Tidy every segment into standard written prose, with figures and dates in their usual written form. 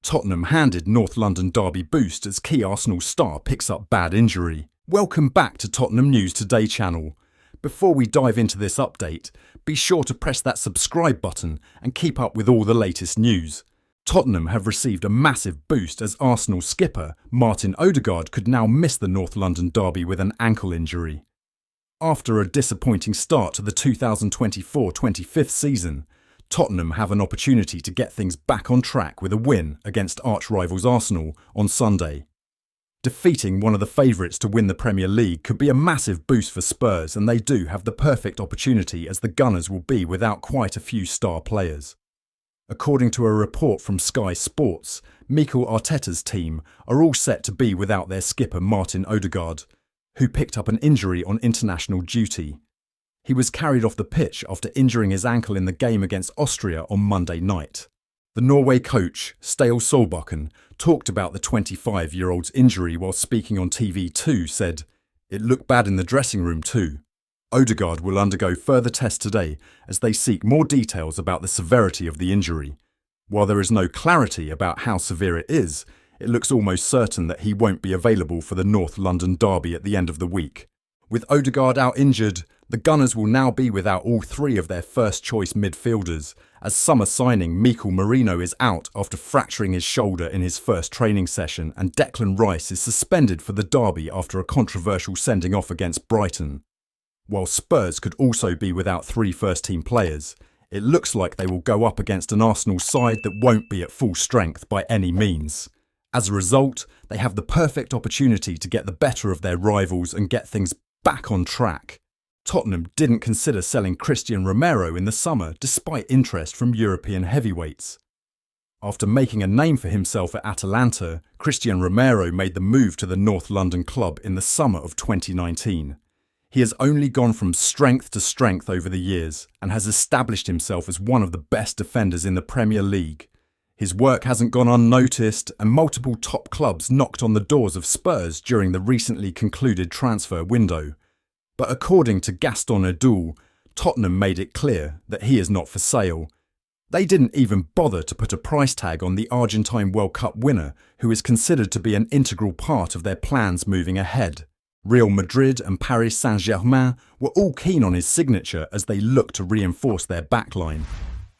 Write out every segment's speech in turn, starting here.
Tottenham handed North London derby boost as key Arsenal star picks up bad injury. Welcome back to Tottenham News Today channel. Before we dive into this update, be sure to press that subscribe button and keep up with all the latest news. Tottenham have received a massive boost as Arsenal skipper Martin Odegaard could now miss the North London derby with an ankle injury. After a disappointing start to the 2024-25 season, Tottenham have an opportunity to get things back on track with a win against arch-rivals Arsenal on Sunday. Defeating one of the favourites to win the Premier League could be a massive boost for Spurs, and they do have the perfect opportunity as the Gunners will be without quite a few star players. According to a report from Sky Sports, Mikel Arteta's team are all set to be without their skipper Martin Odegaard, who picked up an injury on international duty. He was carried off the pitch after injuring his ankle in the game against Austria on Monday night. The Norway coach, Ståle Solbakken, talked about the 25-year-old's injury while speaking on TV2, said, "It looked bad in the dressing room too." Odegaard will undergo further tests today as they seek more details about the severity of the injury. While there is no clarity about how severe it is, it looks almost certain that he won't be available for the North London derby at the end of the week. With Odegaard out injured, the Gunners will now be without all three of their first-choice midfielders, as summer signing Mikel Merino is out after fracturing his shoulder in his first training session, and Declan Rice is suspended for the derby after a controversial sending-off against Brighton. While Spurs could also be without three first-team players, it looks like they will go up against an Arsenal side that won't be at full strength by any means. As a result, they have the perfect opportunity to get the better of their rivals and get things back on track. Tottenham didn't consider selling Cristian Romero in the summer despite interest from European heavyweights. After making a name for himself at Atalanta, Cristian Romero made the move to the North London club in the summer of 2019. He has only gone from strength to strength over the years and has established himself as one of the best defenders in the Premier League. His work hasn't gone unnoticed, and multiple top clubs knocked on the doors of Spurs during the recently concluded transfer window. But according to Gaston Edul, Tottenham made it clear that he is not for sale. They didn't even bother to put a price tag on the Argentine World Cup winner, who is considered to be an integral part of their plans moving ahead. Real Madrid and Paris Saint-Germain were all keen on his signature as they look to reinforce their backline.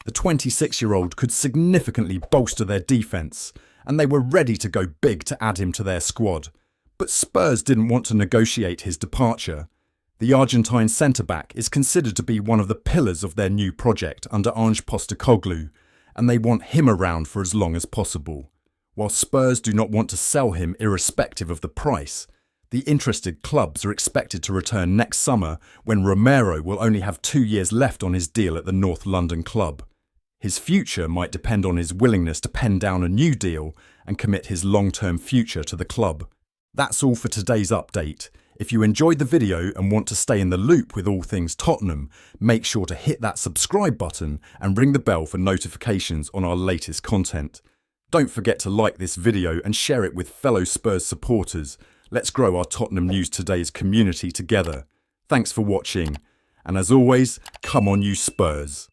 The 26-year-old could significantly bolster their defence, and they were ready to go big to add him to their squad. But Spurs didn't want to negotiate his departure. The Argentine centre-back is considered to be one of the pillars of their new project under Postecoglou, and they want him around for as long as possible. While Spurs do not want to sell him irrespective of the price, the interested clubs are expected to return next summer when Romero will only have 2 years left on his deal at the North London club. His future might depend on his willingness to pen down a new deal and commit his long-term future to the club. That's all for today's update. If you enjoyed the video and want to stay in the loop with all things Tottenham, make sure to hit that subscribe button and ring the bell for notifications on our latest content. Don't forget to like this video and share it with fellow Spurs supporters. Let's grow our Tottenham News Today's community together. Thanks for watching, and as always, come on you Spurs!